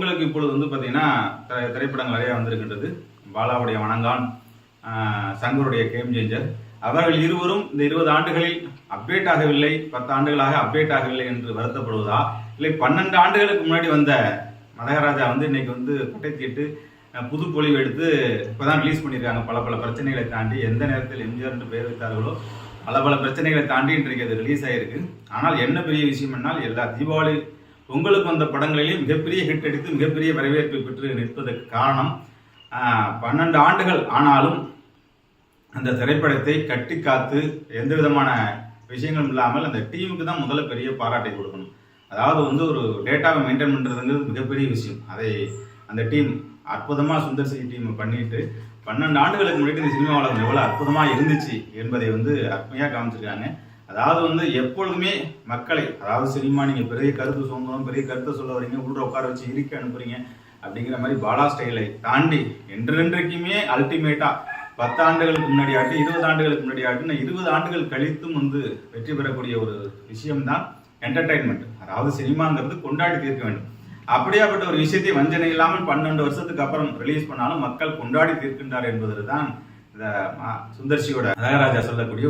இவர்களுக்கு இப்பொழுது வந்து பார்த்தீங்கன்னா திரைப்படங்கள் நிறைய வந்திருக்கின்றது. பாலாவுடைய வணங்கான், சங்கருடைய கேம் சேஞ்சர். அவர்கள் இருவரும் இந்த 20 ஆண்டுகளில் அப்டேட் ஆகவில்லை, 10 ஆண்டுகளாக அப்டேட் ஆகவில்லை என்று வருத்தப்படுவதா, இல்லை 12 ஆண்டுகளுக்கு முன்னாடி வந்த மதகராஜா வந்து இன்னைக்கு வந்து பட்டை தீட்டு புது பொலிவு எடுத்து இப்போதான் ரிலீஸ் பண்ணியிருக்காங்க. பல பல பிரச்சனைகளை தாண்டி, எந்த நேரத்தில் எம்ஜிஆர் என்று பெயர் வைத்தார்களோ பல பல பிரச்சனைகளை தாண்டி இன்றைக்கு அது ரிலீஸ் ஆகிருக்கு. ஆனால் என்ன பெரிய விஷயம் என்னால், எல்லா தீபாவளி பொங்கலுக்கு வந்த படங்களிலேயே மிகப்பெரிய ஹிட் அடித்து மிகப்பெரிய வரவேற்பை பெற்று நிற்பதற்கு காரணம் 12 ஆண்டுகள் ஆனாலும் அந்த திரைப்படத்தை கட்டி காத்து எந்த விதமான விஷயங்களும் இல்லாமல் அந்த டீமுக்கு தான் முதல்ல பெரிய பாராட்டை கொடுக்கணும். அதாவது வந்து ஒரு டேட்டாவை மெயின்டைன் பண்ணுறதுங்கிறது மிகப்பெரிய விஷயம். அதை அந்த டீம் அற்புதமாக சுந்தர் சி டீம் பண்ணிட்டு 12 ஆண்டுகளுக்கு முன்னாடி இந்த சினிமா உலகம் எவ்வளோ அற்புதமாக இருந்துச்சு என்பதை வந்து அருமையாக காமிச்சிருக்காங்க. அதாவது வந்து எப்பொழுதுமே மக்களை, அதாவது சினிமா நீங்கள் பெரிய கருத்து சுதந்திரம், பெரிய கருத்தை சொல்ல வரீங்க, உள்ள உட்கார வச்சு இருக்க அனுப்புறீங்க அப்படிங்கிற மாதிரி பாலா ஸ்டைலை தாண்டி என்றென்றைக்குமே அல்டிமேட்டா 10 ஆண்டுகளுக்கு முன்னாடி ஆகட்டும், 20 ஆண்டுகளுக்கு முன்னாடி ஆகட்டும், 20 ஆண்டுகள் கழித்தும் வந்து வெற்றி பெறக்கூடிய ஒரு விஷயம்தான் என்டர்டைன்மெண்ட். அதாவது சினிமாங்கிறது கொண்டாடி தீர்க்க வேண்டும். அப்படியாப்பட்ட ஒரு விஷயத்தை வஞ்சனை இல்லாமல் 12 வருஷத்துக்கு அப்புறம் ரிலீஸ் பண்ணாலும் மக்கள் கொண்டாடி தீர்க்கின்றார் என்பது தான் இந்த சுந்தர்சியோட மதகராஜா சொல்லக்கூடிய